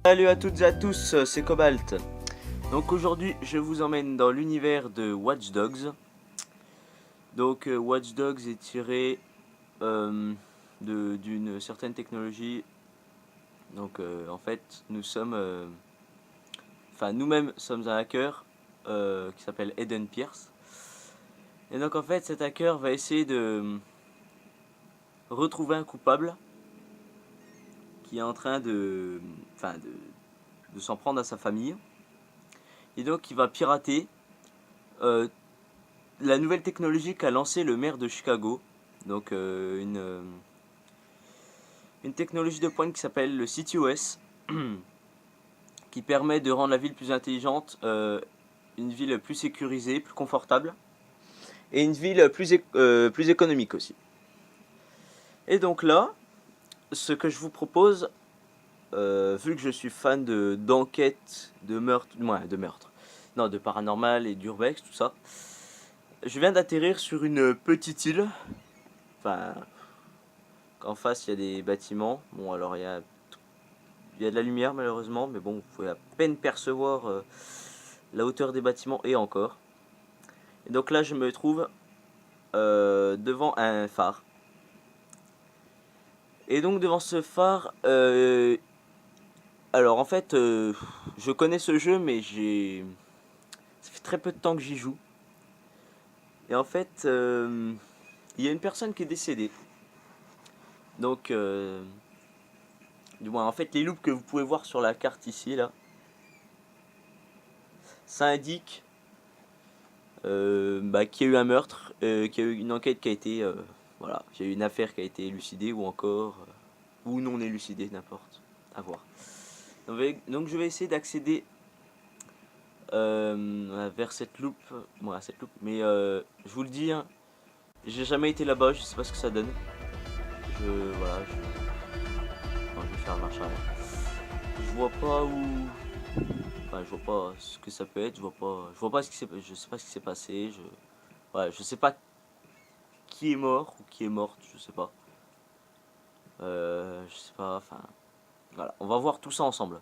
Salut à toutes et à tous, c'est Cobalt. Donc aujourd'hui je vous emmène dans l'univers de Watch Dogs. Donc Watch Dogs est tiré d'une certaine technologie. Donc en fait nous sommes, enfin nous-mêmes sommes un hacker qui s'appelle Eden Pierce. Et donc en fait cet hacker va essayer de retrouver un coupable qui est en train de s'en prendre à sa famille. Et donc il va pirater euh, la nouvelle technologie qu'a lancé le maire de Chicago. Donc une technologie de pointe qui s'appelle le CityOS, qui permet de rendre la ville plus intelligente, une ville plus sécurisée, plus confortable, et une ville plus économique aussi. Et donc là, ce que je vous propose, vu que je suis fan d'enquête, de meurtre, non, de paranormal et d'urbex, tout ça, je viens d'atterrir sur une petite île. Enfin, en face il y a des bâtiments. Bon, alors il y a de la lumière malheureusement, mais bon, vous pouvez à peine percevoir la hauteur des bâtiments et encore. Et donc là je me trouve devant un phare. Et donc devant ce phare, alors en fait, je connais ce jeu, mais ça fait très peu de temps que j'y joue. Et en fait, il y a une personne qui est décédée. Donc, du moins, en fait, les loops que vous pouvez voir sur la carte ici, là, ça indique qu'il y a eu un meurtre, qu'il y a eu une enquête qui a été, voilà, qu'il y a eu une affaire qui a été élucidée ou encore, ou non élucidée, n'importe, à voir. Donc je vais essayer d'accéder vers cette loupe, mais je vous le dis, hein, j'ai jamais été là-bas, je sais pas ce que ça donne. Voilà, non, je vais faire marche arrière. Je vois pas où, enfin, je vois pas ce que ça peut être, je vois pas ce qui s'est, je sais pas ce qui s'est passé, ouais, je sais pas qui est mort ou qui est morte, je sais pas. Je sais pas, enfin, voilà, on va voir tout ça ensemble.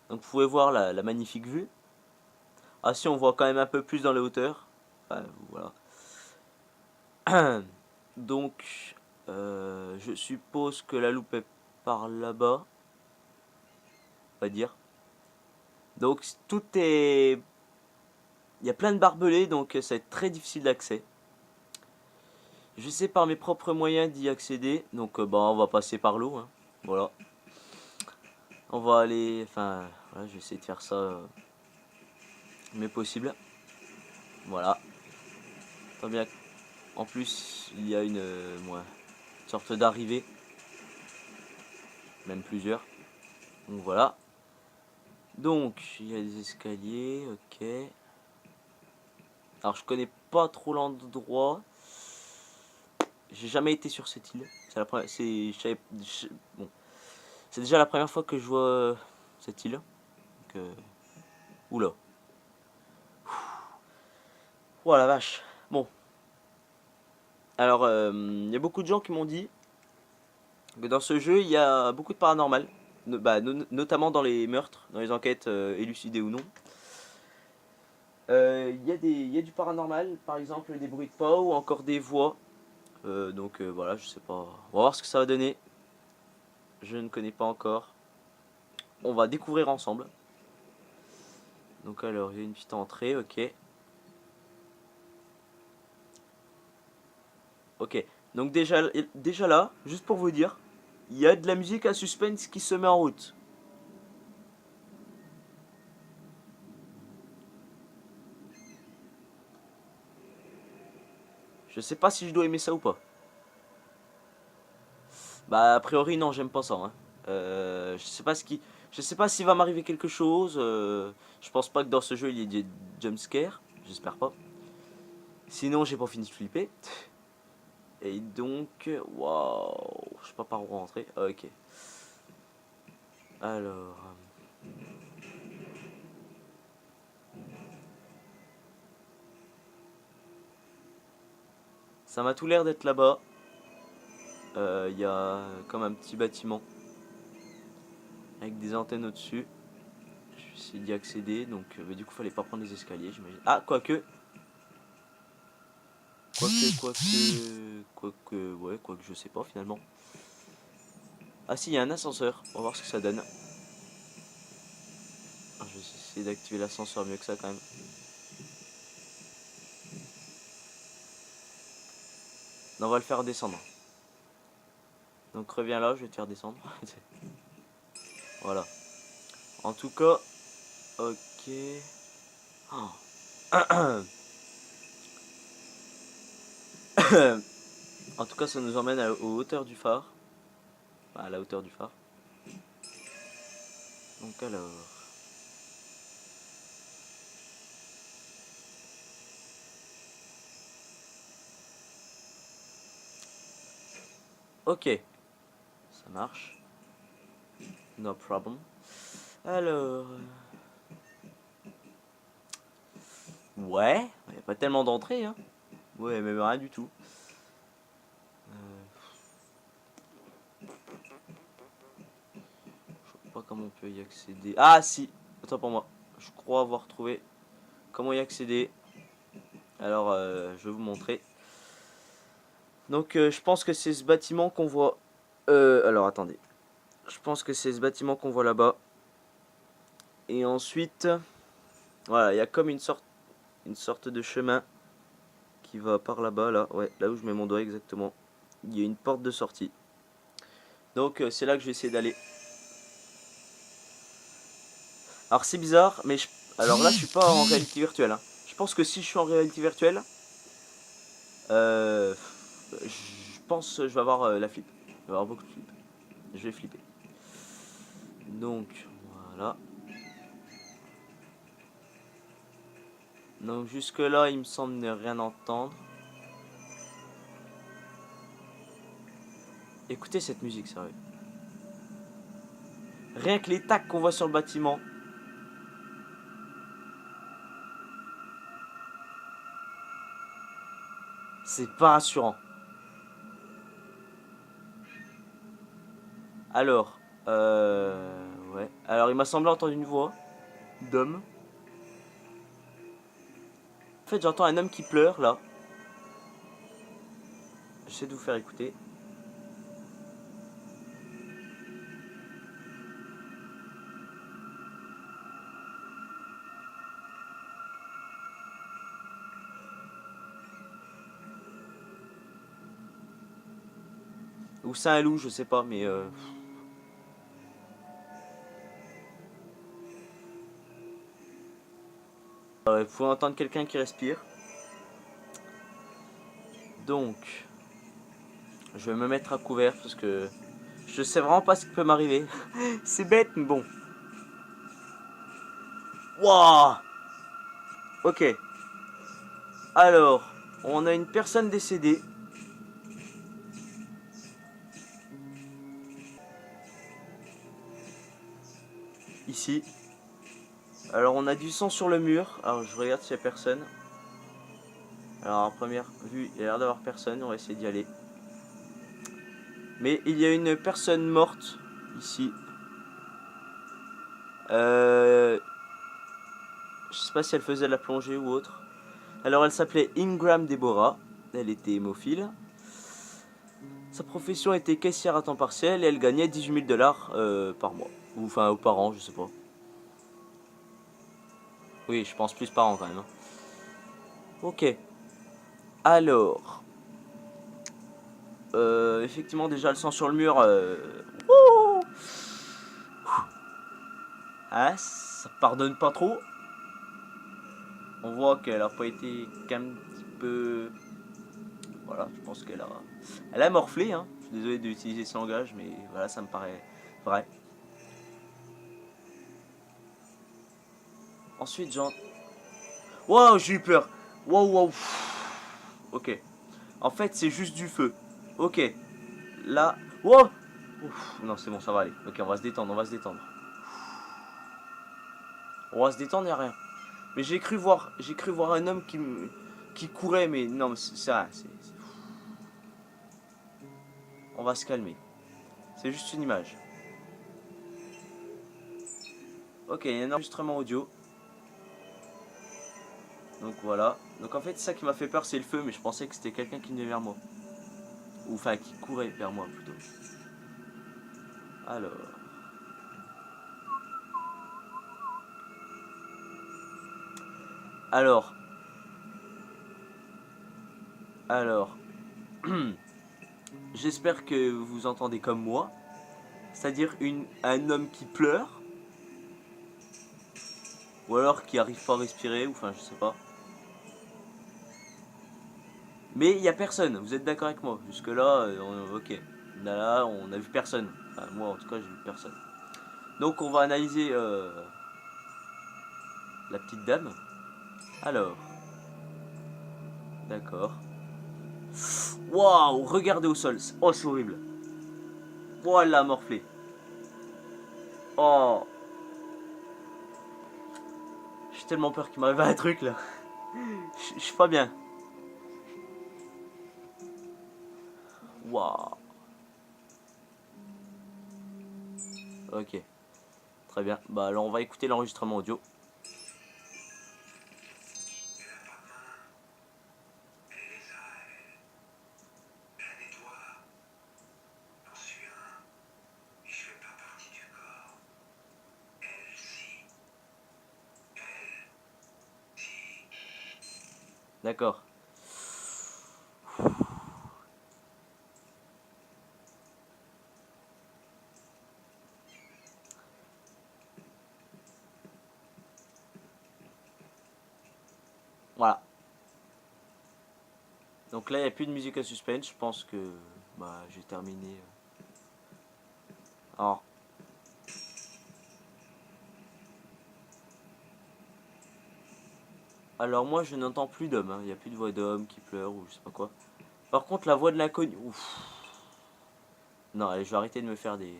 Donc vous pouvez voir la magnifique vue. Ah si, on voit quand même un peu plus dans les hauteurs. Enfin, voilà. Donc, je suppose que la loupe est par là-bas. On va dire. Donc, tout est... Il y a plein de barbelés, donc ça va être très difficile d'accès. J'essaie par mes propres moyens d'y accéder. Donc, on va passer par l'eau. Hein. Voilà. On va aller... Enfin, voilà, je vais essayer de faire ça le mieux possible. Voilà. Tant bien. En plus, il y a une sorte d'arrivée. Même plusieurs. Donc voilà. Donc, il y a des escaliers, ok. Alors, je connais pas trop l'endroit. J'ai jamais été sur cette île. C'est la première, bon, c'est déjà la première fois que je vois cette île. Donc, oula. Oh la vache. Bon. Alors, il y a beaucoup de gens qui m'ont dit que dans ce jeu, il y a beaucoup de paranormal. Notamment dans les meurtres, dans les enquêtes élucidées ou non. Il y a du paranormal, par exemple des bruits de pas ou encore des voix. Donc voilà, je sais pas. On va voir ce que ça va donner. Je ne connais pas encore. On va découvrir ensemble. Donc alors, il y a une petite entrée, ok. Ok, donc déjà là, juste pour vous dire, il y a de la musique à suspense qui se met en route. Je sais pas si je dois aimer ça ou pas. Bah a priori non, j'aime pas ça. Hein. Je sais pas s'il va m'arriver quelque chose. Je pense pas que dans ce jeu il y ait des jumpscares. J'espère pas. Sinon j'ai pas fini de flipper. Et donc, waouh, je sais pas par où rentrer. Ah, ok. Alors, ça m'a tout l'air d'être là-bas. Il y a comme un petit bâtiment avec des antennes au-dessus. essayer d'y accéder. Donc bah, du coup fallait pas prendre les escaliers, j'imagine. Ah, quoique, quoique, je sais pas finalement. Ah si, il y a un ascenseur, on va voir ce que ça donne. Ah, je vais essayer d'activer l'ascenseur mieux que ça quand même. Non, on va le faire descendre. Donc reviens là, je vais te faire descendre. Voilà. En tout cas, ok. Oh. En tout cas, ça nous emmène aux hauteurs du phare. Enfin, à la hauteur du phare. Donc alors... Ok, ça marche. No problem. Alors... Ouais, il n'y a pas tellement d'entrées, hein. Ouais, même rien du tout. Je sais pas comment on peut y accéder. Ah si, attends pour moi. Je crois avoir trouvé comment y accéder. Alors, je vais vous montrer. Donc, je pense que c'est ce bâtiment qu'on voit. Alors, attendez. Je pense que c'est ce bâtiment qu'on voit là-bas. Et ensuite, voilà, il y a comme une sorte de chemin qui va par là-bas, là. Ouais, là où je mets mon doigt exactement. Il y a une porte de sortie. Donc, c'est là que je vais essayer d'aller. Alors, c'est bizarre, mais alors là, je suis pas en réalité virtuelle. Hein. Je pense que si je suis en réalité virtuelle, je pense que je vais avoir la flip. Je vais avoir beaucoup de flip. Je vais flipper. Donc, voilà. Donc jusque là, il me semble ne rien entendre. Écoutez cette musique, sérieux. Rien que les tacs qu'on voit sur le bâtiment. C'est pas rassurant. Alors, ouais. Alors, il m'a semblé entendre une voix d'homme. En fait, j'entends un homme qui pleure, là. J'essaie de vous faire écouter. Ou c'est un loup, je sais pas, mais... Vous pouvez entendre quelqu'un qui respire. Donc, je vais me mettre à couvert parce que je sais vraiment pas ce qui peut m'arriver. C'est bête, mais bon. Waouh. Ok. Alors, on a une personne décédée. Ici. Alors, on a du sang sur le mur. Alors, je regarde s'il y a personne. Alors, en première vue, il y a l'air d'avoir personne. On va essayer d'y aller. Mais il y a une personne morte ici. Je sais pas si elle faisait de la plongée ou autre. Alors, elle s'appelait Ingram Deborah. Elle était hémophile. Sa profession était caissière à temps partiel et elle gagnait 18 000 $ par mois. Ou enfin, par an, je sais pas. Oui, je pense plus par an quand même. Hein. Ok. Alors. Effectivement, déjà le sang sur le mur. Ah, ça pardonne pas trop. On voit qu'elle a pas été qu'un petit peu. Voilà, je pense Elle a morflé, hein. Je suis désolé d'utiliser ce langage, mais voilà, ça me paraît vrai. Ensuite, genre. Waouh, j'ai eu peur. Waouh, waouh. Ok. En fait, c'est juste du feu. Ok. Là. Wow. Ouf. Non, c'est bon, ça va aller. Ok, on va se détendre, on va se détendre. On va se détendre, y'a rien. Mais j'ai cru voir un homme qui courait, mais non, c'est ça. On va se calmer. C'est juste une image. Ok, il y a un enregistrement audio. Donc voilà. Donc en fait, ça qui m'a fait peur, c'est le feu, mais je pensais que c'était quelqu'un qui venait vers moi. Ou enfin, qui courait vers moi plutôt. Alors. Alors. Alors. J'espère que vous entendez comme moi. C'est-à-dire un homme qui pleure. Ou alors qui arrive pas à respirer, ou enfin, je sais pas. Mais il y a personne, vous êtes d'accord avec moi? Jusque-là, ok. Là, on a vu personne. Enfin, moi, en tout cas, j'ai vu personne. Donc, on va analyser la petite dame. Alors, d'accord. Waouh, regardez au sol. Oh, c'est horrible. Oh, elle l'a morflé. Oh, j'ai tellement peur qu'il m'arrive un truc là. Je suis pas bien. Waouh. Ok, très bien. Bah, alors, on va écouter l'enregistrement audio. D'accord. Voilà. Donc là, il n'y a plus de musique à suspense. Je pense que bah, j'ai terminé. Alors, moi, je n'entends plus d'hommes. Il n'y a plus de voix d'homme qui pleure ou je sais pas quoi. Par contre, la voix de l'inconnu. Ouf. Non, allez, je vais arrêter de me faire des.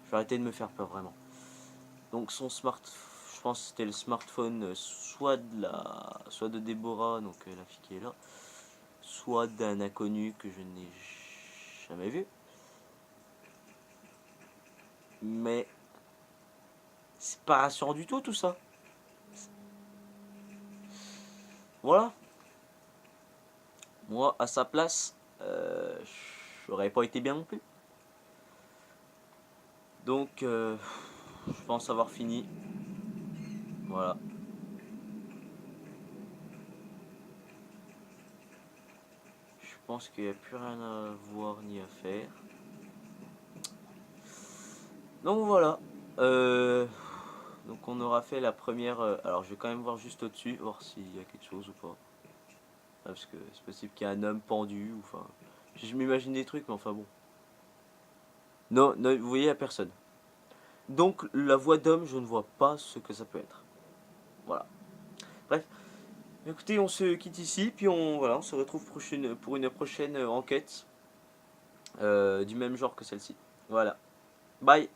Je vais arrêter de me faire peur vraiment. Donc son smart, je pense que c'était le smartphone soit de Déborah, donc la fille qui est là, soit d'un inconnu que je n'ai jamais vu. Mais c'est pas rassurant du tout ça. Voilà. Moi, à sa place, j'aurais pas été bien non plus. Donc, je pense avoir fini. Voilà. Je pense qu'il n'y a plus rien à voir ni à faire. Donc voilà. Donc on aura fait la première. Alors je vais quand même voir juste au-dessus, voir s'il y a quelque chose ou pas. Ah, parce que c'est possible qu'il y ait un homme pendu ou enfin. Je m'imagine des trucs, mais enfin bon. Non, non, vous voyez, il n'y a personne. Donc la voix d'homme, je ne vois pas ce que ça peut être. Voilà. Bref. Écoutez, on se quitte ici, puis on se retrouve pour une prochaine enquête du même genre que celle-ci. Voilà. Bye.